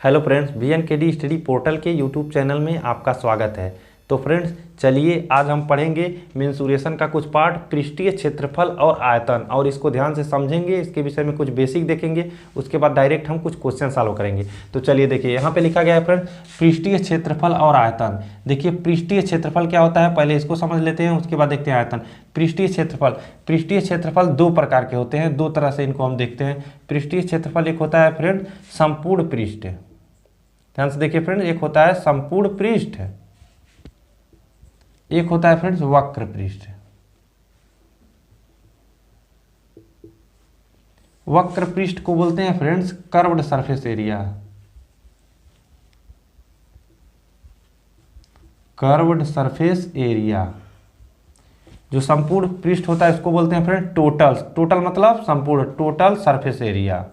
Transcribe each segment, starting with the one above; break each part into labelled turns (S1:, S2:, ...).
S1: Hello friends, VNKD study portal के YouTube channel में आपका स्वागत है। तो फ्रेंड्स चलिए आज हम पढ़ेंगे मेंसुरेशन का कुछ पार्ट, पृष्ठीय क्षेत्रफल और आयतन, और इसको ध्यान से समझेंगे। इसके विषय में कुछ बेसिक देखेंगे, उसके बाद डायरेक्ट हम कुछ क्वेश्चन सॉल्व करेंगे। तो चलिए देखिए, यहाँ पे लिखा गया है फ्रेंड्स पृष्ठीय क्षेत्रफल और आयतन। देखिए पृष्ठीय क्षेत्रफल क्या होता है, पहले इसको समझ लेते हैं, उसके बाद देखते हैं आयतन। पृष्ठीय क्षेत्रफल दो प्रकार के होते हैं, दो तरह से इनको हम देखते हैं। पृष्ठीय क्षेत्रफल एक होता है फ्रेंड संपूर्ण पृष्ठ, ध्यान से देखिए फ्रेंड, एक होता है संपूर्ण पृष्ठ, एक होता है फ्रेंड्स वक्र पृष्ठ। वक्र पृष्ठ को बोलते हैं friends curved surface area. Curved surface area. जो संपूर्ण पृष्ठ होता है इसको बोलते हैं फ्रेंड टोटल मतलब संपूर्ण, टोटल सरफेस एरिया।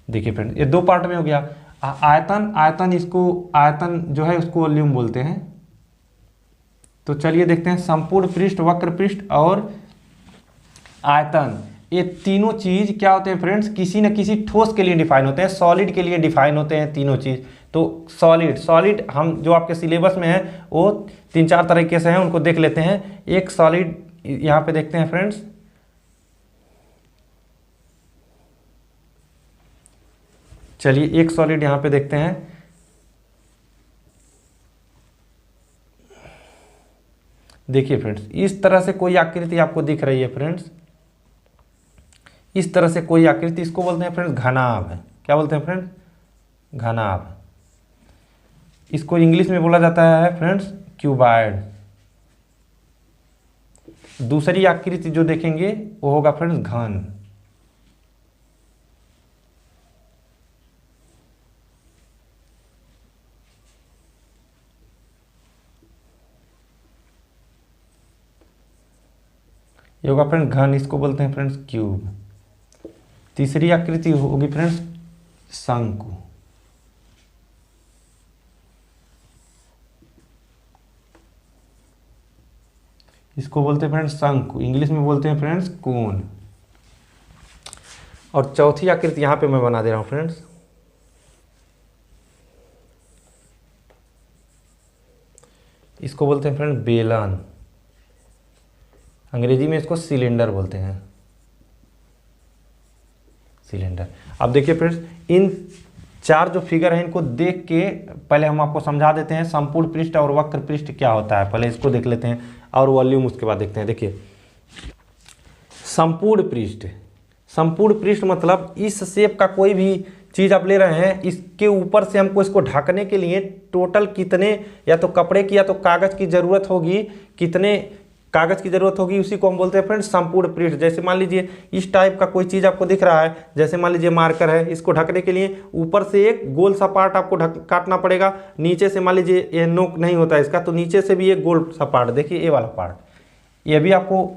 S1: देखिए फ्रेंड ये दो पार्ट में हो गया। आयतन जो है उसको वॉल्यूम बोलते हैं। तो चलिए देखते हैं संपूर्ण पृष्ठ, वक्र पृष्ठ और आयतन, ये तीनों चीज क्या होते हैं फ्रेंड्स, किसी न किसी ठोस के लिए डिफाइन होते हैं, सॉलिड के लिए डिफाइन होते हैं तीनों चीज। तो सॉलिड हम जो आपके सिलेबस में है वो 3-4 तरीके से हैं, उनको देख लेते हैं। एक सॉलिड यहाँ पे देखते हैं फ्रेंड्स, चलिए एक सॉलिड यहां पे देखते हैं। देखिए फ्रेंड्स इस तरह से कोई आकृति आपको दिख रही है फ्रेंड्स, इस तरह से कोई आकृति, इसको बोलते हैं फ्रेंड्स घनाभ। क्या बोलते हैं फ्रेंड्स? घनाभ। इसको इंग्लिश में बोला जाता है फ्रेंड्स क्यूबॉइड। दूसरी आकृति जो देखेंगे वो होगा फ्रेंड्स घन। ये होगा फ्रेंड घन, इसको बोलते हैं फ्रेंड्स क्यूब। तीसरी आकृति होगी फ्रेंड्स शंकु। इसको बोलते हैं फ्रेंड्स शंकु, इंग्लिश में बोलते हैं फ्रेंड्स कोन। और चौथी आकृति यहां पे मैं बना दे रहा हूं फ्रेंड्स, इसको बोलते हैं फ्रेंड्स बेलन। अंग्रेजी में इसको सिलेंडर बोलते हैं, सिलेंडर। अब देखिए फ्रेंड्स इन चार जो फिगर हैं इनको देख के पहले हम आपको समझा देते हैं संपूर्ण पृष्ठ और वक्र पृष्ठ क्या होता है। पहले इसको देख लेते हैं और वॉल्यूम उसके बाद देखते हैं। देखिए संपूर्ण पृष्ठ मतलब इस शेप का कोई भी चीज आप ले रहे हैं, इसके ऊपर से हमको इसको ढकने के लिए टोटल कितने या तो कपड़े की या तो कागज की जरूरत होगी, कितने कागज की जरूरत होगी, उसी को हम बोलते हैं फ्रेंड्स संपूर्ण पृष्ठ। जैसे मान लीजिए इस टाइप का कोई चीज आपको दिख रहा है, जैसे मान लीजिए मार्कर है, इसको ढकने के लिए ऊपर से एक गोल सा पार्ट आपको काटना पड़ेगा, नीचे से मान लीजिए ये नोक नहीं होता है इसका, तो नीचे से भी एक गोल सा पार्ट, देखिए ये वाला पार्ट, ये भी आपको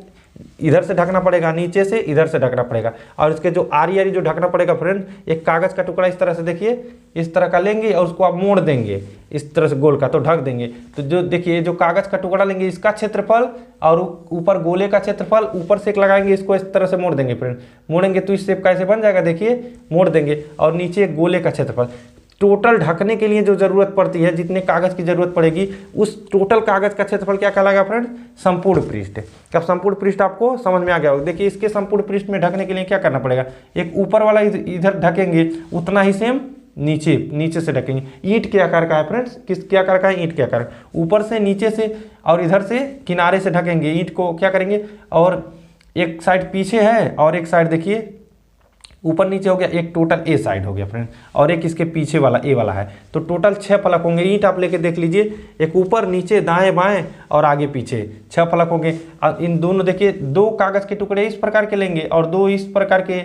S1: इधर से ढकना पड़ेगा, नीचे से इधर से ढकना पड़ेगा। और इसके जो आरी जो ढकना पड़ेगा फ्रेंड, एक कागज का टुकड़ा इस तरह से देखिए, इस तरह का लेंगे और उसको आप मोड़ देंगे इस तरह से गोल का, तो ढक देंगे। तो जो देखिए जो कागज का टुकड़ा लेंगे इसका क्षेत्रफल और ऊपर गोले का क्षेत्रफल, ऊपर से एक लगाएंगे, इसको इस तरह से मोड़ देंगे फ्रेंड। मोड़ेंगे तो इस शेप का ऐसे बन जाएगा, देखिए मोड़ देंगे, और नीचे गोले का क्षेत्रफल। टोटल ढकने के लिए जो जरूरत पड़ती है, जितने कागज की जरूरत पड़ेगी, उस टोटल कागज का क्षेत्रफल क्या कहलाएगा फ्रेंड? संपूर्ण पृष्ठ। अब संपूर्ण पृष्ठ आपको समझ में आ गया होगा। देखिए इसके संपूर्ण पृष्ठ में ढकने के लिए क्या करना पड़ेगा, एक ऊपर वाला इधर ढकेंगे, उतना ही सेम नीचे से ढकेंगे। ईंट के आकार का है फ्रेंड्स, किस के आकार का है? ईंट के आकार। ऊपर से नीचे से और इधर से किनारे से ढकेंगे ईंट को, क्या करेंगे, और एक साइड पीछे है और एक साइड देखिए ऊपर नीचे हो गया, एक टोटल ए साइड हो गया फ्रेंड, और एक इसके पीछे वाला ए वाला है। तो टोटल 6 फलक होंगे। ईंट आप लेके देख लीजिए, एक ऊपर नीचे दाएं बाएं और आगे पीछे 6 फलक होंगे। और इन दोनों देखिए 2 कागज के टुकड़े इस प्रकार के लेंगे और 2 इस प्रकार के,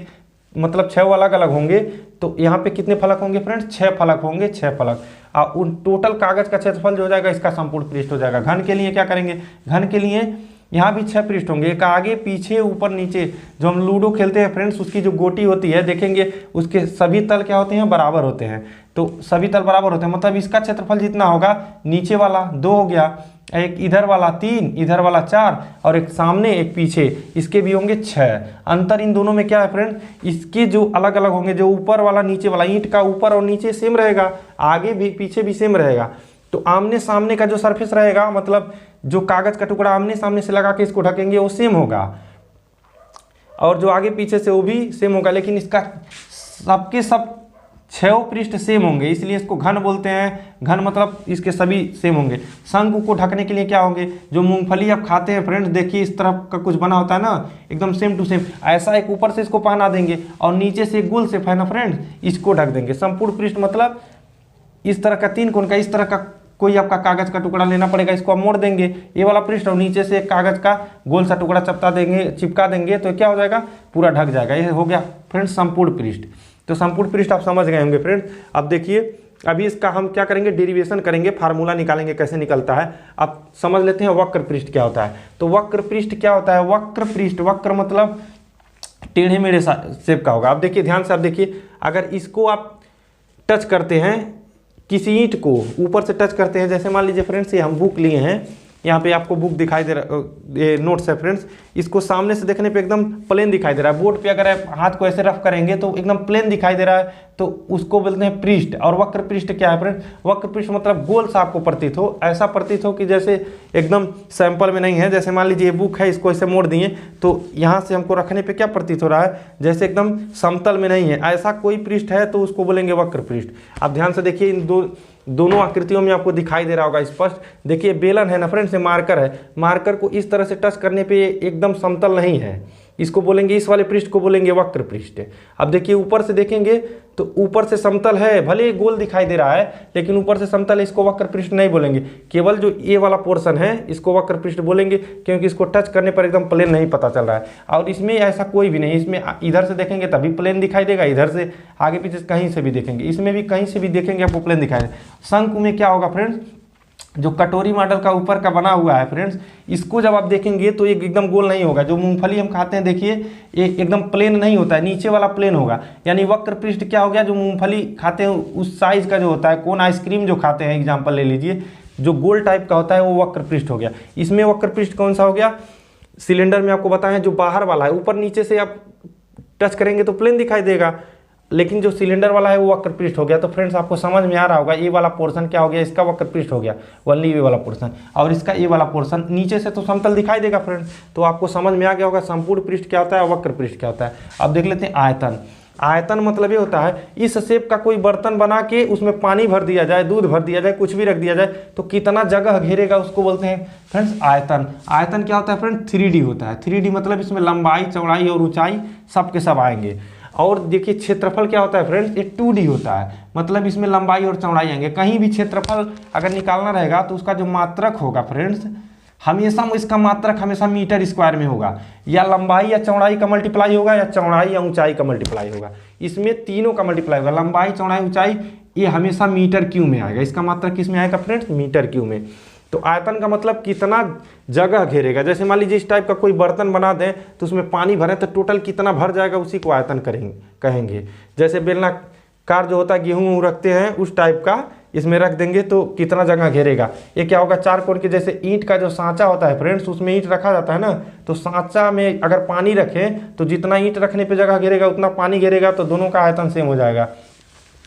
S1: मतलब 6 अलग अलग होंगे। तो यहाँ पे कितने फलक होंगे फ्रेंड्स? 6 फलक होंगे, 6 फलक। और उन टोटल कागज का क्षेत्रफल जो हो जाएगा इसका संपूर्ण पृष्ठ हो जाएगा। घन के लिए क्या करेंगे, घन के लिए यहाँ भी 6 पृष्ठ होंगे, एक आगे पीछे ऊपर नीचे। जो हम लूडो खेलते हैं फ्रेंड्स, उसकी जो गोटी होती है देखेंगे, उसके सभी तल क्या होते हैं? बराबर होते हैं। तो सभी तल बराबर होते हैं, मतलब इसका क्षेत्रफल जितना होगा, नीचे वाला 2 हो गया, एक इधर वाला 3, इधर वाला 4 और एक सामने एक पीछे, इसके भी होंगे 6। अंतर इन दोनों में क्या है फ्रेंड, इसके जो अलग अलग होंगे, जो ऊपर वाला नीचे वाला, ईंट का ऊपर और नीचे सेम रहेगा, आगे भी पीछे भी सेम रहेगा। तो आमने सामने का जो सरफेस रहेगा, मतलब जो कागज का टुकड़ा आमने सामने से लगा के इसको ढकेंगे वो सेम होगा, और जो आगे पीछे से वो भी सेम होगा। लेकिन इसका सबके सब 6 पृष्ठ सेम होंगे, इसलिए इसको घन बोलते हैं। घन मतलब इसके सभी सेम होंगे। शंकु को ढकने के लिए क्या होंगे, जो मूंगफली आप खाते हैं फ्रेंड्स, देखिए इस तरह का कुछ बना होता है ना, एकदम सेम टू सेम, ऐसा एक ऊपर से इसको पहना देंगे और नीचे से एक गोल शेप है ना फ्रेंड्स, इसको ढक देंगे। संपूर्ण पृष्ठ मतलब इस तरह का 3 कोण का, इस तरह का कोई आपका कागज का टुकड़ा लेना पड़ेगा, इसको आप मोड़ देंगे, ये वाला पृष्ठ, और नीचे से एक कागज का गोल सा टुकड़ा चिपका देंगे, तो क्या हो जाएगा, पूरा ढक जाएगा। ये हो गया फ्रेंड्स संपूर्ण पृष्ठ। तो संपूर्ण पृष्ठ आप समझ गए होंगे फ्रेंड्स। अब देखिए, अभी इसका हम क्या करेंगे, डेरिवेशन करेंगे, फार्मूला निकालेंगे कैसे निकलता है। अब समझ लेते हैं वक्र पृष्ठ क्या होता है। तो वक्र पृष्ठ क्या होता है, वक्र पृष्ठ, वक्र मतलब टेढ़े मेढ़े शेप का होगा। अब देखिए ध्यान से, आप देखिए, अगर इसको आप टच करते हैं, किसी ईंट को ऊपर से टच करते हैं, जैसे मान लीजिए फ्रेंड्स ये हम बुक लिए हैं, यहाँ पे आपको बुक दिखाई दे रहा, ये नोट्स है फ्रेंड्स, इसको सामने से देखने पे एकदम प्लेन दिखाई दे रहा है। बोर्ड पे अगर आप हाथ को ऐसे रफ करेंगे तो एकदम प्लेन दिखाई दे रहा है, तो उसको बोलते हैं पृष्ठ। और वक्र पृष्ठ क्या है फ्रेंड्स, वक्र पृष्ठ मतलब गोल सा आपको प्रतीत हो, ऐसा प्रतीत हो कि जैसे एकदम सैंपल में नहीं है। जैसे मान लीजिए ये बुक है, इसको ऐसे मोड़ दिए तो यहाँ से हमको रखने पे क्या प्रतीत हो रहा है, जैसे एकदम समतल में नहीं है, ऐसा कोई पृष्ठ है तो उसको बोलेंगे वक्र पृष्ठ। अब ध्यान से देखिए, इन दोनों आकृतियों में आपको दिखाई दे रहा होगा स्पष्ट। देखिए बेलन है ना फ्रेंड्स, मार्कर है, मार्कर को इस तरह से टच करने पे एकदम समतल नहीं है, इसको बोलेंगे, इस वाले पृष्ठ को बोलेंगे वक्र पृष्ठ। अब देखिए ऊपर से देखेंगे तो ऊपर से समतल है, भले गोल दिखाई दे रहा है लेकिन ऊपर से समतल है, इसको वक्र पृष्ठ नहीं बोलेंगे। केवल जो ये वाला पोर्शन है इसको वक्र पृष्ठ बोलेंगे, क्योंकि इसको टच करने पर एकदम प्लेन नहीं पता चल रहा है। और इसमें ऐसा कोई भी नहीं, इसमें इधर से देखेंगे तभी प्लेन दिखाई देगा, इधर से आगे पीछे कहीं से भी देखेंगे, इसमें भी कहीं से भी देखेंगे आपको प्लेन दिखाई देगा। शंकु में क्या होगा फ्रेंड्स, जो कटोरी मॉडल का ऊपर का बना हुआ है फ्रेंड्स, इसको जब आप देखेंगे तो ये एकदम गोल नहीं होगा। जो मूंगफली हम खाते हैं देखिए, ये एकदम प्लेन नहीं होता है, नीचे वाला प्लेन होगा। यानी वक्र पृष्ठ क्या हो गया, जो मूंगफली खाते हैं उस साइज का जो होता है, कौन आइसक्रीम जो खाते हैं एग्जाम्पल ले लीजिए, जो गोल टाइप का होता है वो वक्र पृष्ठ हो गया। इसमें वक्र पृष्ठ कौन सा हो गया, सिलेंडर में आपको बताएं जो बाहर वाला है, ऊपर नीचे से आप टच करेंगे तो प्लेन दिखाई देगा, लेकिन जो सिलेंडर वाला है वो वक्र पृष्ठ हो गया। तो फ्रेंड्स आपको समझ में आ रहा होगा, ये वाला पोर्शन क्या हो गया, इसका वक्र पृष्ठ हो गया, वनली ये वाला पोर्शन, और इसका ये वाला पोर्शन नीचे से तो समतल दिखाई देगा फ्रेंड्स। तो आपको समझ में आ गया होगा संपूर्ण पृष्ठ क्या होता है, वक्र पृष्ठ क्या होता है। अब देख लेते हैं आयतन। आयतन मतलब ये होता है, इस शेप का कोई बर्तन बना के उसमें पानी भर दिया जाए, दूध भर दिया जाए, कुछ भी रख दिया जाए तो कितना जगह घेरेगा उसको बोलते हैं फ्रेंड्स आयतन। आयतन क्या होता है फ्रेंड, 3D होता है। 3D मतलब इसमें लंबाई, चौड़ाई और ऊंचाई सब के सब आएंगे। और देखिए क्षेत्रफल क्या होता है फ्रेंड्स, ये 2D होता है, मतलब इसमें लंबाई और चौड़ाई आएंगे। कहीं भी क्षेत्रफल अगर निकालना रहेगा तो उसका जो मात्रक होगा फ्रेंड्स, हमेशा इसका मात्रक हमेशा मीटर स्क्वायर में होगा, या लंबाई या चौड़ाई का मल्टीप्लाई होगा, या चौड़ाई या ऊंचाई का मल्टीप्लाई होगा। इसमें तीनों का मल्टीप्लाई होगा, लंबाई, चौड़ाई, ऊंचाई, ये हमेशा मीटर क्यू में आएगा। इसका मात्रक किस में आएगा फ्रेंड्स, मीटर क्यू में। तो आयतन का मतलब कितना जगह घेरेगा। जैसे मान लीजिए इस टाइप का कोई बर्तन बना दें तो उसमें पानी भरें तो टोटल कितना भर जाएगा, उसी को आयतन कहेंगे। जैसे बेलनाकार जो होता है, गेहूँ रखते हैं उस टाइप का इसमें रख देंगे तो कितना जगह घेरेगा। ये क्या होगा, 4 कोण के, जैसे ईंट का जो सांचा होता है फ्रेंड्स, उसमें ईंट रखा जाता है ना, तो सांचा में अगर पानी रखें तो जितना ईंट रखने पे जगह घेरेगा उतना पानी घेरेगा, तो दोनों का आयतन सेम हो जाएगा।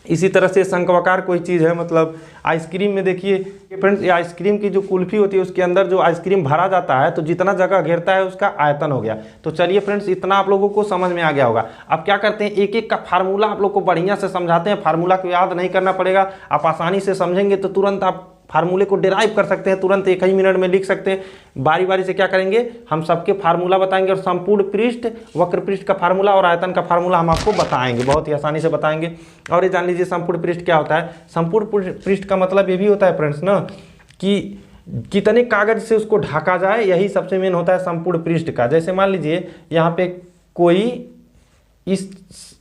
S1: इसी तरह से शंक्वाकार कोई चीज़ है, मतलब आइसक्रीम में देखिए फ्रेंड्स, ये आइसक्रीम की जो कुल्फी होती है उसके अंदर जो आइसक्रीम भरा जाता है तो जितना जगह घेरता है उसका आयतन हो गया। तो चलिए फ्रेंड्स, इतना आप लोगों को समझ में आ गया होगा। अब क्या करते हैं, एक एक का फार्मूला आप लोग को बढ़िया से समझाते हैं। फार्मूला को याद नहीं करना पड़ेगा, आप आसानी से समझेंगे तो तुरंत आप फार्मूले को डिराइव कर सकते हैं, तुरंत 1 ही मिनट में लिख सकते हैं। बारी बारी से क्या करेंगे, हम सबके फार्मूला बताएंगे, और संपूर्ण पृष्ठ, वक्र पृष्ठ का फार्मूला और आयतन का फार्मूला हम आपको बताएंगे, बहुत ही आसानी से बताएंगे। और ये जान लीजिए संपूर्ण पृष्ठ क्या होता है। संपूर्ण पृष्ठ का मतलब ये भी होता है फ्रेंड्स ना, कि कितने कागज से उसको ढका जाए, यही सबसे मेन होता है संपूर्ण पृष्ठ का। जैसे मान लीजिए यहाँ पे कोई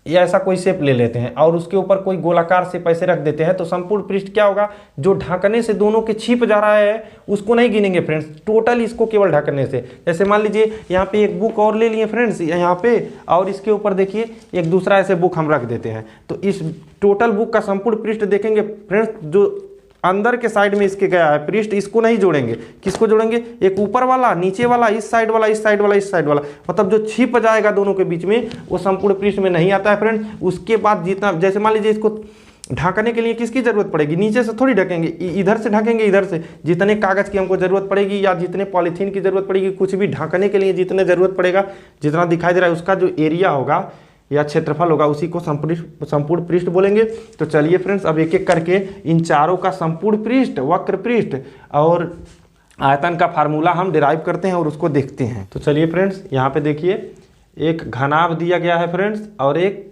S1: ऐसा कोई शेप ले लेते हैं और उसके ऊपर कोई गोलाकार शेप ऐसे रख देते हैं, तो संपूर्ण पृष्ठ क्या होगा, जो ढकने से दोनों के छिप जा रहा है उसको नहीं गिनेंगे फ्रेंड्स, टोटल इसको केवल ढकने से। जैसे मान लीजिए यहाँ पे एक बुक और ले लिए फ्रेंड्स यहाँ पे, और इसके ऊपर देखिए एक दूसरा ऐसे बुक हम रख देते हैं, तो इस टोटल बुक का संपूर्ण पृष्ठ देखेंगे फ्रेंड्स, जो अंदर के साइड में इसके गया है पृष्ठ, इसको नहीं जोड़ेंगे। किसको जोड़ेंगे? एक ऊपर वाला, नीचे वाला, इस साइड वाला, इस साइड वाला, इस साइड वाला, मतलब जो छिप जाएगा दोनों के बीच में वो संपूर्ण पृष्ठ में नहीं आता है फ्रेंड। उसके बाद जितना, जैसे मान लीजिए इसको ढकने के लिए किसकी जरूरत पड़ेगी? नीचे से थोड़ी ढकेंगे, इधर से ढकेंगे, इधर से जितने कागज की हमको जरूरत पड़ेगी या जितने पॉलीथीन की जरूरत पड़ेगी, कुछ भी ढकने के लिए जितने जरूरत पड़ेगा, जितना दिखाई दे रहा है उसका जो एरिया होगा या क्षेत्रफल होगा उसी को संपूर्ण पृष्ठ बोलेंगे। तो चलिए फ्रेंड्स अब एक एक करके इन चारों का संपूर्ण पृष्ठ, वक्र पृष्ठ और आयतन का फार्मूला हम डिराइव करते हैं और उसको देखते हैं। तो चलिए फ्रेंड्स यहाँ पे देखिए, एक घनाभ दिया गया है फ्रेंड्स, और एक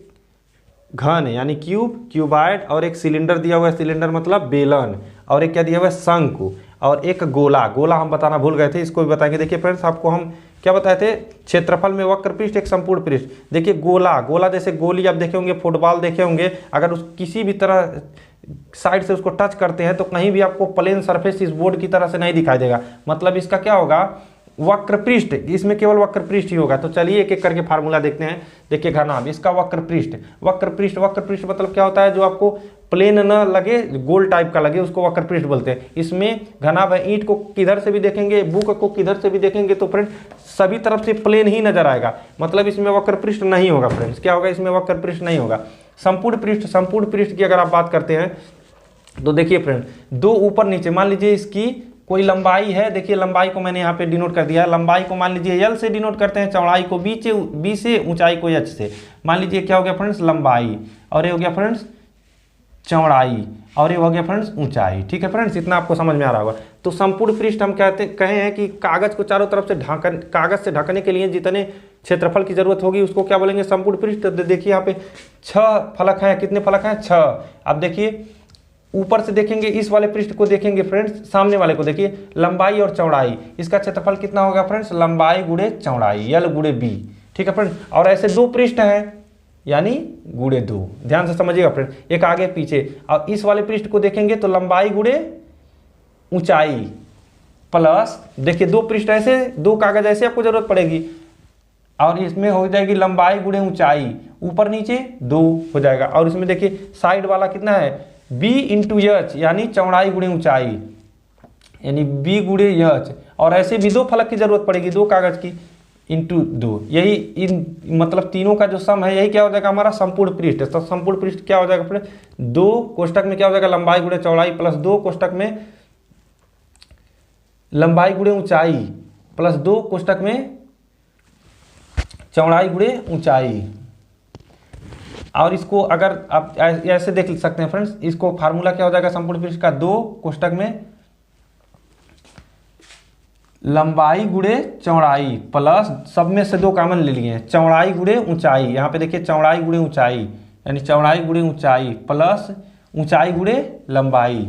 S1: घन यानी क्यूब, क्यूबाइड, और एक सिलेंडर दिया हुआ है, सिलेंडर मतलब बेलन, और एक क्या दिया हुआ है? शंकु, और एक गोला। गोला हम बताना भूल गए थे, इसको भी बताएंगे। देखिए फ्रेंड्स आपको हम क्या बताए थे? क्षेत्रफल में वक्र पृष्ठ एक संपूर्ण पृष्ठ। देखिए गोला, गोला जैसे गोली आप देखे होंगे, फुटबॉल देखे होंगे, अगर उस किसी भी तरह साइड से उसको टच करते हैं तो कहीं भी आपको प्लेन सरफेस इस बोर्ड की तरह से नहीं दिखाई देगा, मतलब इसका क्या होगा? वक्र पृष्ठ, इसमें केवल वक्र पृष्ठ ही होगा। तो चलिए एक एक करके फार्मूला देखते हैं। देखिए घनाभ, इसका वक्र पृष्ठ, वक्र पृष्ठ, वक्र पृष्ठ मतलब क्या होता है? जो आपको प्लेन न लगे, गोल टाइप का लगे, उसको वक्र पृष्ठ बोलते हैं। इसमें घनाभ है, ईंट को किधर से भी देखेंगे, बुक को किधर से भी देखेंगे तो फ्रेंड सभी तरफ से प्लेन ही नजर आएगा, मतलब इसमें वक्र पृष्ठ नहीं होगा फ्रेंड्स। क्या होगा? इसमें वक्र पृष्ठ नहीं होगा। संपूर्ण पृष्ठ, संपूर्ण पृष्ठ की अगर आप बात करते हैं तो देखिए फ्रेंड, दो ऊपर नीचे, मान लीजिए इसकी कोई लंबाई है, देखिए लंबाई को मैंने यहाँ पे डिनोट कर दिया है। लंबाई को मान लीजिए L से डिनोट करते हैं, चौड़ाई को B से, ऊंचाई को H से। मान लीजिए क्या हो गया फ्रेंड्स? लंबाई, और ये हो गया फ्रेंड्स चौड़ाई, और ये हो गया फ्रेंड्स ऊंचाई। ठीक है फ्रेंड्स, इतना आपको समझ में आ रहा होगा। तो संपूर्ण पृष्ठ हम कहे हैं कि कागज को चारों तरफ से कागज से ढकने के लिए जितने क्षेत्रफल की जरूरत होगी उसको क्या बोलेंगे? संपूर्ण पृष्ठ। देखिए यहाँ पे 6 फलक हैं, कितने फलक हैं? 6। अब देखिए ऊपर से देखेंगे, इस वाले पृष्ठ को देखेंगे फ्रेंड्स, सामने वाले को देखिए, लंबाई और चौड़ाई, इसका क्षेत्रफल कितना होगा फ्रेंड्स? लंबाई गुणे चौड़ाई, L गुणे B। ठीक है फ्रेंड्स, और ऐसे दो पृष्ठ हैं यानी गुणे 2। ध्यान से समझिएगा फ्रेंड, एक आगे पीछे। और इस वाले पृष्ठ को देखेंगे तो लंबाई गुणे ऊंचाई प्लस, देखिए दो पृष्ठ ऐसे, दो कागज ऐसे आपको जरूरत पड़ेगी, और इसमें हो जाएगी लंबाई गुणे ऊंचाई, ऊपर नीचे 2 हो जाएगा। और इसमें देखिए साइड वाला कितना है? B इंटू H यानी चौड़ाई गुणे ऊंचाई, यानी B गुणे H। और ऐसे भी दो फलक की जरूरत पड़ेगी, दो कागज की, इंटू 2। यही इन मतलब तीनों का जो सम है यही क्या हो जाएगा? हमारा संपूर्ण पृष्ठ। तो संपूर्ण पृष्ठ क्या हो जाएगा फ्रेंड? 2 कोष्टक में क्या हो जाएगा? लंबाई गुणे चौड़ाई प्लस 2 कोष्टक में लंबाई गुणे ऊंचाई प्लस 2 कोष्टक में चौड़ाई गुणे ऊंचाई। और इसको अगर आप ऐसे देख सकते हैं फ्रेंड्स, इसको फार्मूला क्या हो जाएगा संपूर्ण पृष्ठ का? 2 कोष्टक में लंबाई गुणे चौड़ाई प्लस, सब में से 2 कॉमन ले लिए हैं, चौड़ाई गुणे ऊंचाई। यहाँ पे देखिए चौड़ाई गुणे ऊंचाई यानी चौड़ाई गुणे ऊंचाई प्लस ऊंचाई गुणे लंबाई,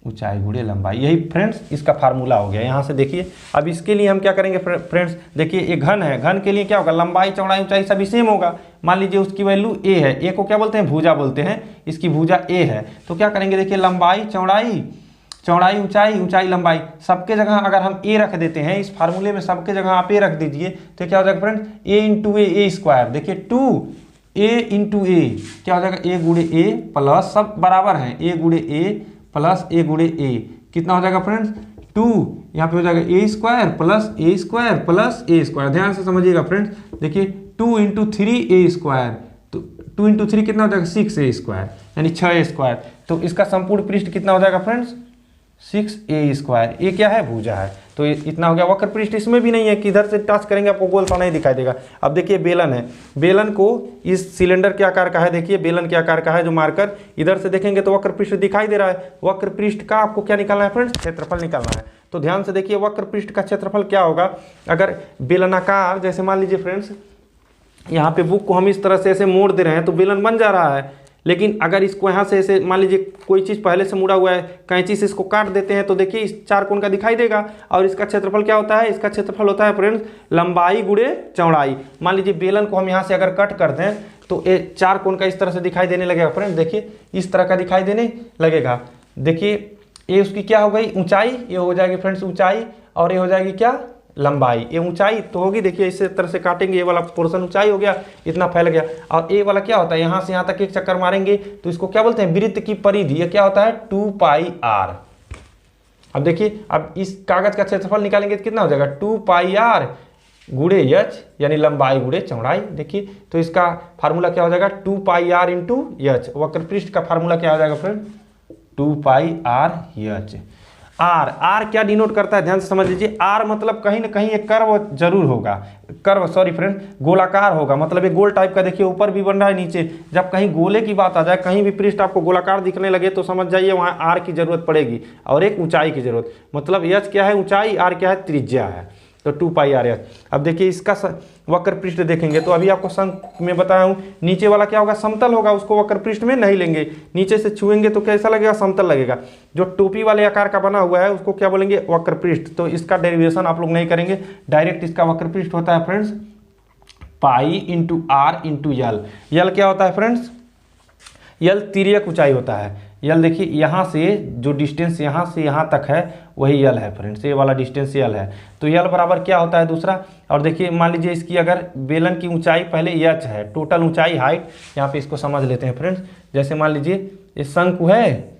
S1: ऊंचाई गुणे लंबाई। यही फ्रेंड्स इसका फार्मूला हो गया। यहाँ से देखिए अब इसके लिए हम क्या करेंगे फ्रेंड्स? देखिए एक घन है, घन के लिए क्या होगा? लंबाई चौड़ाई ऊंचाई सभी सेम होगा। मान लीजिए उसकी वैल्यू a है, a को क्या बोलते हैं? भुजा बोलते हैं, इसकी भुजा a है। तो क्या करेंगे? देखिए लंबाई चौड़ाई, चौड़ाई ऊंचाई, ऊंचाई लंबाई, सबके जगह अगर हम a रख देते हैं इस फार्मूले में, सबके जगह आप a रख दीजिए तो क्या हो जाएगा friends? a into A square. देखिए 2a इंटू ए क्या हो जाएगा? a गुणे a प्लस, सब बराबर है, a गुणे a प्लस a गुणे a, कितना हो जाएगा फ्रेंड्स? 2, यहाँ पे हो जाएगा a square plus a square plus a square. ध्यान से समझिएगा फ्रेंड्स, देखिए 2 इंटू 3a स्क्वायर, तो 2 इंटू 3 कितना हो जाएगा? 6a स्क्वायर यानी 6a स्क्वायर। तो इसका संपूर्ण पृष्ठ कितना हो जाएगा फ्रेंड्स? 6a square. ये क्या है? भुजा है। तो इतना हो गया। वक्र पृष्ठ इसमें भी नहीं है कि इधर से टच करेंगे आपको गोल सा नहीं दिखाई देगा। अब देखिए बेलन है, बेलन को इस सिलेंडर के आकार का है, देखिए बेलन के आकार का है जो मार्कर, इधर से देखेंगे तो वक्र पृष्ठ दिखाई दे रहा है। वक्र पृष्ठ का आपको क्या निकालना है फ्रेंड्स? क्षेत्रफल निकालना है। तो ध्यान से देखिए वक्र पृष्ठ का क्षेत्रफल क्या होगा? अगर बेलनाकार, जैसे मान लीजिए फ्रेंड्स यहाँ पे बुक को हम इस तरह से ऐसे मोड़ दे रहे हैं तो बेलन बन जा रहा है, लेकिन अगर इसको यहाँ से ऐसे मान लीजिए कोई चीज़ पहले से मुड़ा हुआ है, कैंची से इसको काट देते हैं तो देखिए इस चार कोण का दिखाई देगा। और इसका क्षेत्रफल क्या होता है? इसका क्षेत्रफल होता है फ्रेंड्स लंबाई गुणे चौड़ाई। मान लीजिए बेलन को हम यहाँ से अगर कट कर दें तो ये चार कोण का इस तरह से दिखाई देने लगेगा फ्रेंड्स, देखिए इस तरह का दिखाई देने लगेगा। देखिए ये उसकी क्या हो गई? ऊंचाई, ये हो जाएगी फ्रेंड्स ऊंचाई, और ये हो जाएगी क्या? लंबाई, ये ऊंचाई तो होगी, देखिए इस तरह से काटेंगे, ये वाला पोर्शन ऊंचाई हो गया, इतना फैल गया। और ये वाला क्या होता है, यहाँ से यहाँ तक एक चक्कर मारेंगे तो इसको क्या बोलते हैं, वृत्त की परिधि, ये क्या होता है 2πr। अब देखिए, अब इस कागज का क्षेत्रफल निकालेंगे तो कितना हो जाएगा 2πr गुणे h, यानी लंबाई गुणे चौड़ाई। देखिए तो इसका फार्मूला क्या हो जाएगा 2πr इंटू h। वक्र पृष्ठ का फार्मूला क्या हो जाएगा फ्रेंड 2πr h। आर क्या डिनोट करता है, ध्यान से समझ लीजिए। आर मतलब कहीं ना कहीं एक कर्व जरूर होगा, कर्व सॉरी फ्रेंड गोलाकार होगा, मतलब एक गोल टाइप का। देखिए ऊपर भी बन रहा है नीचे, जब कहीं गोले की बात आ जाए, कहीं भी पृष्ठ आपको गोलाकार दिखने लगे तो समझ जाइए वहाँ आर की जरूरत पड़ेगी और एक ऊंचाई की जरूरत। मतलब एच क्या है ऊंचाई, आर क्या है त्रिज्या है, तो 2πr। अब देखिए इसका वक्र पृष्ठ देखेंगे तो अभी आपको शंक में बताया हूँ, नीचे वाला क्या होगा समतल होगा, उसको वक्र पृष्ठ में नहीं लेंगे, नीचे से छुएंगे तो कैसा लगेगा समतल लगेगा। जो टोपी वाले आकार का बना हुआ है उसको क्या बोलेंगे वक्र पृष्ठ। तो इसका डेरिवेशन आप लोग नहीं करेंगे, डायरेक्ट इसका वक्र पृष्ठ होता है friends pi into R into L. L क्या होता है फ्रेंड्स, यल तिर्यक ऊंचाई होता है। यल देखिए यहाँ से जो डिस्टेंस यहाँ से यहाँ तक है वही यल है फ्रेंड्स, ये वाला डिस्टेंस यल है। तो यल बराबर क्या होता है दूसरा, और देखिए मान लीजिए इसकी अगर बेलन की ऊंचाई पहले एच है, टोटल ऊंचाई हाइट, यहाँ पे इसको समझ लेते हैं फ्रेंड्स। जैसे मान लीजिए ये शंकु है,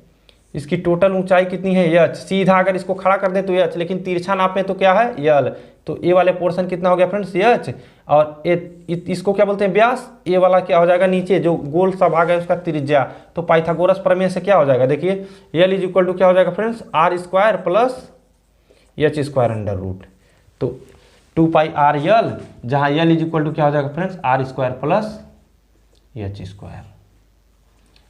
S1: इसकी टोटल ऊंचाई कितनी है एच, सीधा अगर इसको खड़ा कर दें तो एच, लेकिन तिरछा नापें तो क्या है यल। तो ए वाले पोर्शन कितना हो गया फ्रेंड्स एच, और इसको क्या बोलते हैं व्यास। ए वाला क्या हो जाएगा नीचे जो गोल सा भाग है उसका त्रिज्या। तो पाइथागोरस प्रमेय से क्या हो जाएगा, देखिए यल इज इक्वल टू क्या हो जाएगा friends R square plus H square under root. तो 2πr यल, जहाँ यल इज इक्वल टू क्या हो जाएगा friends R square plus H square,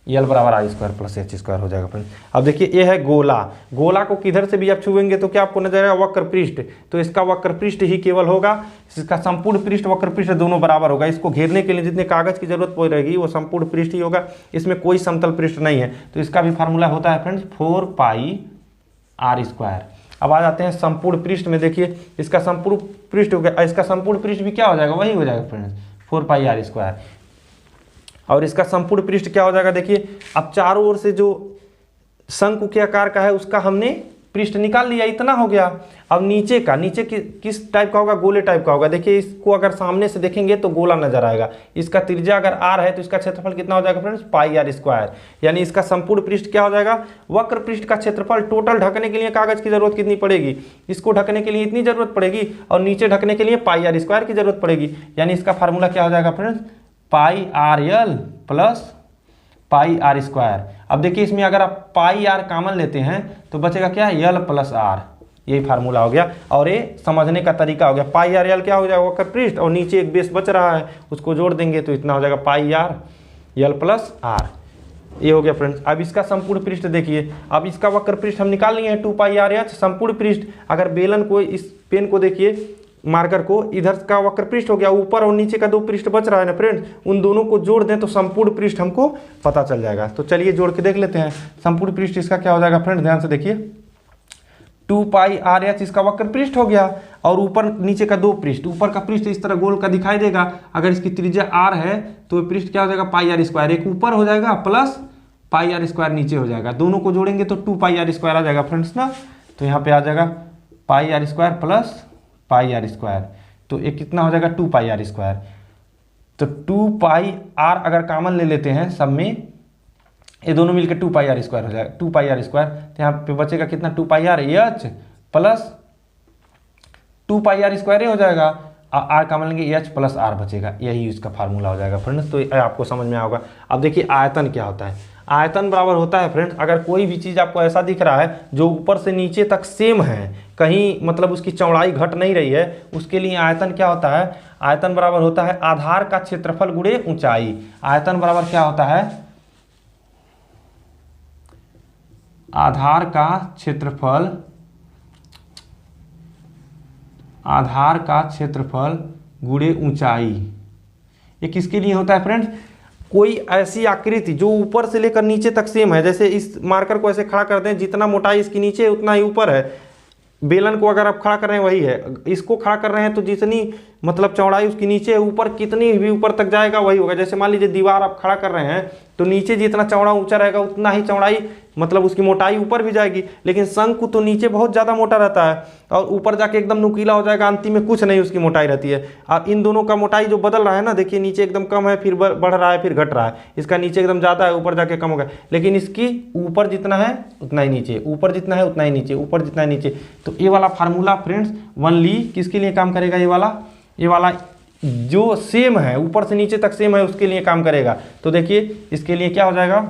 S1: L बराबर R square plus H square हो जाएगा फ्रेंड्स। अब देखिए ये है गोला, गोला को किधर से भी आप छुएंगे तो क्या आपको नजर आएगा वक्र पृष्ठ। तो इसका वक्र पृष्ठ ही केवल होगा, इसका संपूर्ण पृष्ठ वक्र पृष्ठ दोनों बराबर होगा। इसको घेरने के लिए जितने कागज की जरूरत पड़ेगी वो संपूर्ण पृष्ठ ही होगा, इसमें कोई समतल पृष्ठ नहीं है। तो इसका भी फार्मूला होता है फ्रेंड्स 4πr स्क्वायर। अब आ जाते हैं संपूर्ण पृष्ठ में, देखिए इसका संपूर्ण पृष्ठ हो गया, इसका संपूर्ण पृष्ठ भी क्या हो जाएगा वही हो जाएगा फ्रेंड्स 4πr स्क्वायर। और इसका संपूर्ण पृष्ठ क्या हो जाएगा, देखिए अब चारों ओर से जो शंकु के आकार का है उसका हमने पृष्ठ निकाल लिया, इतना हो गया। अब नीचे का, नीचे किस टाइप का होगा, गोले टाइप का होगा। देखिए इसको अगर सामने से देखेंगे तो गोला नजर आएगा, इसका त्रिज्या अगर आर है तो इसका क्षेत्रफल कितना हो जाएगा फ्रेंड्स πr स्क्वायर। यानी इसका संपूर्ण पृष्ठ क्या हो जाएगा, वक्र पृष्ठ का क्षेत्रफल। टोटल ढकने के लिए कागज की जरूरत कितनी पड़ेगी, इसको ढकने के लिए इतनी जरूरत पड़ेगी, और नीचे ढकने के लिए πr स्क्वायर की जरूरत पड़ेगी। यानी इसका फार्मूला क्या हो जाएगा friends πrl plus πr square. अब देखिए इसमें अगर आप πr कॉमन लेते हैं तो बचेगा क्या यल प्लस आर, यही फार्मूला हो गया। और ये समझने का तरीका हो गया, πrl क्या हो जाएगा वक्र पृष्ठ, और नीचे एक बेस बच रहा है उसको जोड़ देंगे तो इतना हो जाएगा πrl प्लस आर, ये हो गया फ्रेंड्स। अब इसका संपूर्ण पृष्ठ देखिए, अब इसका वक्र पृष्ठ हम निकाल लिए हैं 2πrh संपूर्ण पृष्ठ। अगर बेलन को, इस पेन को देखिए मार्कर को, इधर का वक्र पृष्ठ हो गया, ऊपर और नीचे का दो पृष्ठ बच रहा है ना फ्रेंड्स, उन दोनों को जोड़ दें तो संपूर्ण पृष्ठ हमको पता चल जाएगा। तो चलिए जोड़ के देख लेते हैं। संपूर्ण पृष्ठ इसका क्या हो जाएगा फ्रेंड्स, ध्यान से देखिए 2πrh इसका वक्र पृष्ठ हो गया, और ऊपर नीचे का दो पृष्ठ, ऊपर का पृष्ठ इस तरह गोल का दिखाई देगा। अगर इसकी त्रिज्या r है तो पृष्ठ क्या हो जाएगा πr स्क्वायर, एक ऊपर हो जाएगा प्लस πr स्क्वायर नीचे हो जाएगा, दोनों को जोड़ेंगे तो 2πr स्क्वायर आ जाएगा फ्रेंड्स ना। तो यहाँ पे आ जाएगा πr square plus πr square, तो ये कितना हो जाएगा 2πr स्क्वायर। तो 2πr अगर कॉमन ले लेते हैं सब में, ये दोनों मिलकर 2πr स्क्वायर हो जाएगा, 2πr स्क्वायर। तो यहाँ पे बचेगा कितना 2πr h plus 2πr square हो जाएगा, आर कॉमन लेंगे h प्लस आर बचेगा, यही इसका फार्मूला हो जाएगा फ्रेंड्स। तो आपको समझ में आएगा। अब देखिए आयतन क्या होता है, आयतन बराबर होता है फ्रेंड्स, अगर कोई भी चीज़ आपको ऐसा दिख रहा है जो ऊपर से नीचे तक सेम है, कहीं मतलब उसकी चौड़ाई घट नहीं रही है, उसके लिए आयतन क्या होता है, आयतन बराबर होता है आधार का क्षेत्रफल गुणे ऊंचाई। आयतन बराबर क्या होता है, आधार का क्षेत्रफल, आधार का क्षेत्रफल गुणे ऊंचाई। ये किसके लिए होता है फ्रेंड्स, कोई ऐसी आकृति जो ऊपर से लेकर नीचे तक सेम है, जैसे इस मार्कर को ऐसे खड़ा कर दें, जितना मोटाई इसकी नीचे है उतना ही ऊपर है। बेलन को अगर आप खड़ा कर रहे हैं वही है, इसको खड़ा कर रहे हैं तो जितनी मतलब चौड़ाई उसकी नीचे है, ऊपर कितनी भी ऊपर तक जाएगा वही होगा। जैसे मान लीजिए दीवार आप खड़ा कर रहे हैं तो नीचे जितना चौड़ा ऊंचा रहेगा उतना ही चौड़ाई मतलब उसकी मोटाई ऊपर भी जाएगी, लेकिन शंकु तो नीचे बहुत ज़्यादा मोटा रहता है और ऊपर जाके एकदम नुकीला हो जाएगा, अंतिम में कुछ नहीं उसकी मोटाई रहती है। अब इन दोनों का मोटाई जो बदल रहा है ना, देखिए नीचे एकदम कम है, फिर बढ़ रहा है, फिर घट रहा है। इसका नीचे एकदम ज़्यादा है, ऊपर जाके कम हो गया, लेकिन इसकी ऊपर जितना है उतना ही नीचे, ऊपर जितना है उतना ही नीचे, ऊपर जितना है नीचे। तो ये वाला फार्मूला फ्रेंड्स ओनली किसके लिए काम करेगा? ये वाला जो सेम है, ऊपर से नीचे तक सेम है, उसके लिए काम करेगा। तो देखिए इसके लिए क्या हो जाएगा,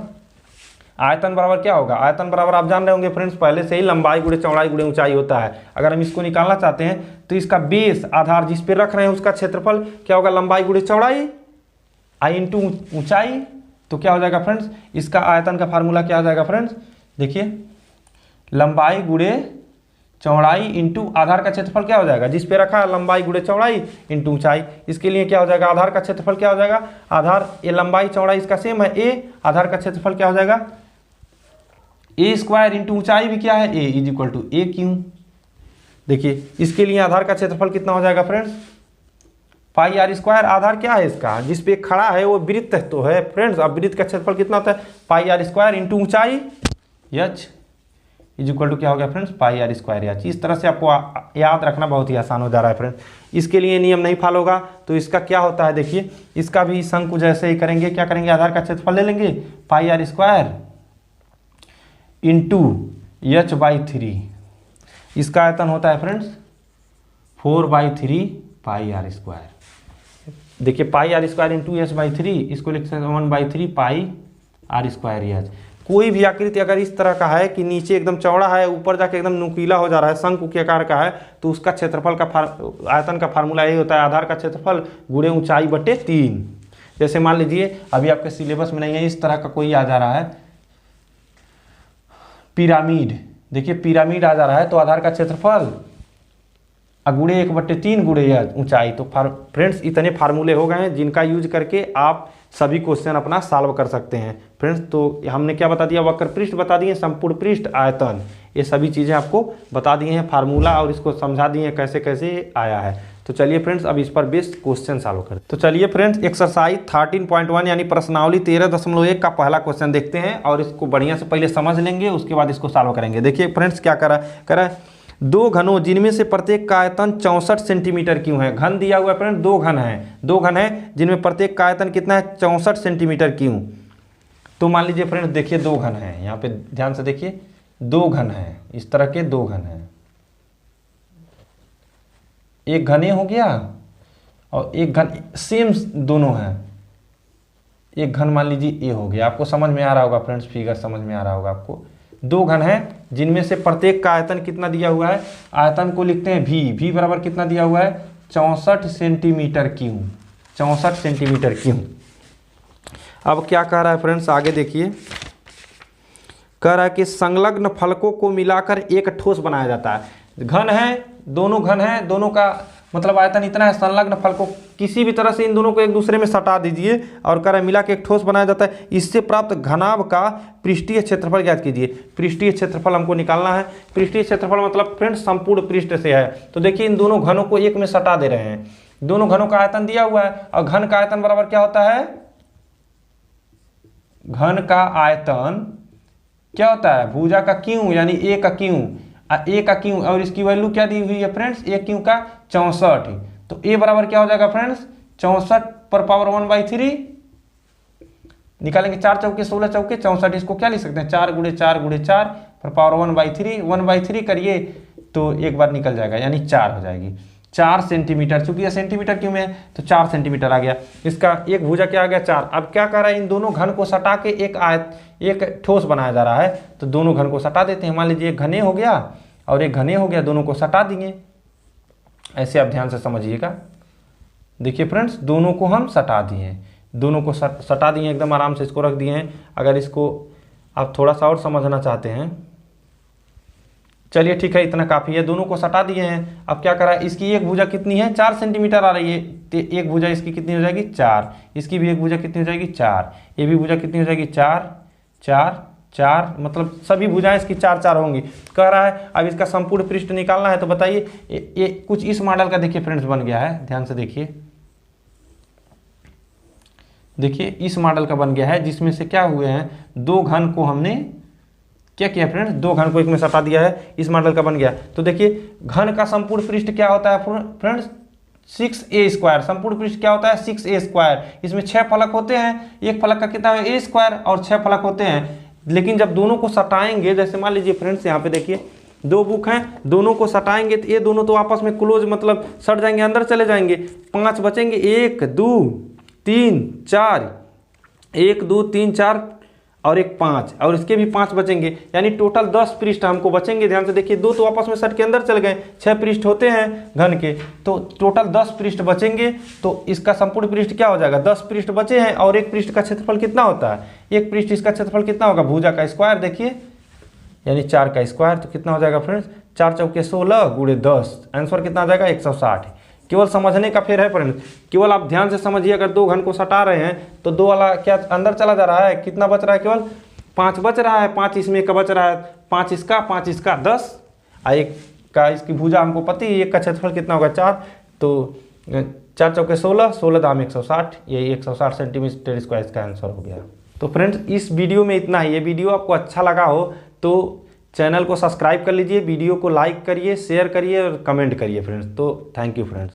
S1: आयतन बराबर क्या होगा? आयतन बराबर आप जान रहे होंगे फ्रेंड्स पहले से ही, लंबाई गुणे चौड़ाई गुणे ऊंचाई होता है। अगर हम इसको निकालना चाहते हैं तो इसका बेस आधार जिस पे रख रहे हैं उसका क्षेत्रफल क्या होगा? लंबाई गुणे चौड़ाई आई इंटू ऊंचाई। तो क्या हो जाएगा फ्रेंड्स, इसका आयतन का फार्मूला क्या हो जाएगा फ्रेंड्स? देखिए लंबाई गुणे चौड़ाई इंटू आधार का क्षेत्रफल क्या हो जाएगा? जिस पे रखा है लंबाई गुणे चौड़ाई इंटू ऊंचाई। इसके लिए क्या हो जाएगा? आधार का क्षेत्रफल क्या हो जाएगा? आधार ये लंबाई चौड़ाई इसका सेम है ए, आधार का क्षेत्रफल क्या हो जाएगा? ए स्क्वायर इंटू ऊंचाई भी क्या है? A is equal to A Q. देखिए इसके लिए आधार का क्षेत्रफल कितना हो जाएगा फ्रेंड्स? Pi R square. आधार क्या है इसका? जिस पे खड़ा है वो वृत्त तो है फ्रेंड्स। अब वृत्त का क्षेत्रफल कितना होता है? पाई आर स्क्वायर इंटू ऊंचाई एच इज इक्वल टू क्या हो गया friends? Pi R square H. इस तरह से आपको याद रखना बहुत ही आसान हो जा रहा है फ्रेंड्स। इसके लिए नियम नहीं फॉलो होगा तो इसका क्या होता है? देखिए इसका भी शंकु जैसे ही करेंगे, क्या करेंगे? आधार का क्षेत्रफल ले लेंगे pi R square into H by 3। इसका आयतन होता है फ्रेंड्स 4/3 पाई आर स्क्वायर। देखिए pi R square into H by 3, इसको लिख सकते हैं 1/3 पाई आर स्क्वायर एच। कोई भी आकृति अगर इस तरह का है कि नीचे एकदम चौड़ा है, ऊपर जाके एकदम नुकीला हो जा रहा है, शंकु के आकार का है, तो उसका क्षेत्रफल का आयतन का फार्मूला यही होता है, आधार का क्षेत्रफल गुणे ऊंचाई बटे 3। जैसे मान लीजिए अभी आपके सिलेबस में नहीं है, इस तरह का कोई आ जा रहा है पिरामिड। देखिए पिरामिड आ जा रहा है तो आधार का क्षेत्रफल गुणे 1/3 गुणे ऊंचाई। तो फ्रेंड्स इतने फार्मूले हो गए हैं जिनका यूज करके आप सभी क्वेश्चन अपना सॉल्व कर सकते हैं फ्रेंड्स। तो हमने क्या बता दिया? वक्र पृष्ठ बता दिए, संपूर्ण पृष्ठ, आयतन, ये सभी चीज़ें आपको बता दिए हैं फार्मूला, और इसको समझा दिए हैं कैसे कैसे आया है। तो चलिए फ्रेंड्स अब इस पर बेस्ड क्वेश्चन सॉल्व करते हैं। तो चलिए फ्रेंड्स एक्सरसाइज 13.1 यानी प्रश्नावली 13.1 का पहला क्वेश्चन देखते हैं और इसको बढ़िया से पहले समझ लेंगे, उसके बाद इसको सॉल्व करेंगे। देखिए फ्रेंड्स क्या करा दो घनों जिनमें से प्रत्येक का आयतन 64 सेंटीमीटर क्यों है? घन दिया हुआ है फ्रेंड्स, दो घन है जिनमें प्रत्येक का आयतन कितना है? 64 सेंटीमीटर क्यों? तो मान लीजिए फ्रेंड्स देखिए दो घन है, यहाँ पे ध्यान से देखिए दो घन है, इस तरह के दो घन है, एक घने हो गया और एक घन सेम दोनों है, एक घन मान लीजिए ए हो गया। आपको समझ में आ रहा होगा फ्रेंड्स, फिगर समझ में आ रहा होगा आपको। दो घन है जिनमें से प्रत्येक का आयतन कितना दिया हुआ है? आयतन को लिखते हैं v बराबर कितना दिया हुआ है? 64 सेंटीमीटर क्यों, 64 सेंटीमीटर क्यों। अब क्या कह रहा है फ्रेंड्स आगे देखिए, कह रहा है कि संलग्न फलकों को मिलाकर एक ठोस बनाया जाता है। घन है, दोनों घन है, दोनों का मतलब आयतन इतना है, संलग्न फलकों किसी भी तरह से इन दोनों को एक दूसरे में सटा दीजिए और कह रहा है मिला के एक ठोस बनाया जाता है। इससे प्राप्त घनाभ का पृष्ठीय क्षेत्रफल ज्ञात कीजिए। पृष्ठीय क्षेत्रफल हमको निकालना है। पृष्ठीय क्षेत्रफल मतलब फ्रेंड्स संपूर्ण पृष्ठ से है। तो देखिए इन दोनों घनों को एक में सटा दे रहे हैं, दोनों घनों का आयतन दिया हुआ है और घन का आयतन बराबर क्या होता है? घन का आयतन क्या होता है? भुजा का क्यों यानी ए का क्यों, ए का क्यों, और इसकी वैल्यू क्या दी हुई है फ्रेंड्स? ए क्यों का 64। तो ए बराबर क्या हो जाएगा फ्रेंड्स? 64 पर पावर 1/3 निकालेंगे, 4 चौके 16 चौके 64। इसको क्या लिख सकते हैं? 4 गुणे 4 गुणे 4 पर पावर 1/3, 1/3 करिए तो एक बार निकल जाएगा यानी 4 हो जाएगी। 4 सेंटीमीटर, चूंकि यह सेंटीमीटर क्यों में है तो 4 सेंटीमीटर आ गया। इसका एक भुजा क्या आ गया? 4। अब क्या कर रहा है? इन दोनों घन को सटा के एक ठोस बनाया जा रहा है। तो दोनों घन को सटा देते हैं। मान लीजिए एक घने हो गया और एक घने हो गया, दोनों को सटा देंगे। ऐसे आप ध्यान से समझिएगा। देखिए फ्रेंड्स दोनों को हम सटा दिए, दोनों को सटा दिए, एकदम आराम से इसको रख दिए हैं। अगर इसको आप थोड़ा सा और समझना चाहते हैं, चलिए ठीक है इतना काफ़ी है, दोनों को सटा दिए हैं। अब क्या करा? इसकी एक भुजा कितनी है? 4 सेंटीमीटर आ रही है, तो एक भुजा इसकी कितनी हो जाएगी? 4। इसकी भी एक भुजा कितनी हो जाएगी? 4। ये भी भुजा कितनी हो जाएगी? 4 4 4, मतलब सभी भुजाएं इसकी 4 4 होंगी। कह रहा है अब इसका संपूर्ण पृष्ठ निकालना है। तो बताइए ये कुछ इस मॉडल का देखिए फ्रेंड्स बन गया है, ध्यान से देखिए। देखिए इस मॉडल का बन गया है जिसमें से क्या हुए हैं? दो घन को हमने क्या किया फ्रेंड्स, दो घन को एक में सटा दिया है, इस मॉडल का बन गया। तो देखिए घन का संपूर्ण पृष्ठ क्या होता है फ्रेंड्स, 6a²। संपूर्ण पृष्ठ क्या होता है, 6a²। इसमें 6 फलक होते हैं, एक फलक का कितना है a² और 6 फलक होते हैं। लेकिन जब दोनों को सटाएंगे, जैसे मान लीजिए फ्रेंड्स यहाँ पे देखिए दो बुक हैं, दोनों को सटाएंगे तो ये दोनों तो आपस में क्लोज मतलब सट जाएंगे, अंदर चले जाएंगे। 5 बचेंगे, 1 2 3 4, 1 2 3 4 और एक 5, और इसके भी 5 बचेंगे, यानी टोटल 10 पृष्ठ हमको बचेंगे। ध्यान से देखिए, दो तो आपस में सट के अंदर चल गए, 6 पृष्ठ होते हैं घन के, तो टोटल 10 पृष्ठ बचेंगे। तो इसका संपूर्ण पृष्ठ क्या हो जाएगा, 10 पृष्ठ बचे हैं, और एक पृष्ठ का क्षेत्रफल कितना होता है, एक पृष्ठ इसका क्षेत्रफल कितना होगा, भुजा का स्क्वायर देखिए, यानी 4 का स्क्वायर। तो कितना हो जाएगा फ्रेंड्स, 4 चौके 16 गुणे 10, आंसर कितना आ जाएगा 160। केवल समझने का फेर है फ्रेंड्स, केवल आप ध्यान से समझिए। अगर दो घन को सटा रहे हैं तो दो वाला क्या अंदर चला जा रहा है, कितना बच रहा है, केवल 5 बच रहा है, 5 इसमें का बच रहा है, 5 इसका 5 इसका 10, एक का इसकी भुजा हमको पति, एक का क्षेत्रफल कितना होगा 4, तो 4 चौके 16, 16 दाम 160, ये 160 सेंटीमीटर स्क्वायर इसका आंसर हो गया। तो फ्रेंड्स इस वीडियो में इतना ही। ये वीडियो आपको अच्छा लगा हो तो चैनल को सब्सक्राइब कर लीजिए, वीडियो को लाइक करिए, शेयर करिए और कमेंट करिए फ्रेंड्स। तो थैंक यू फ्रेंड्स।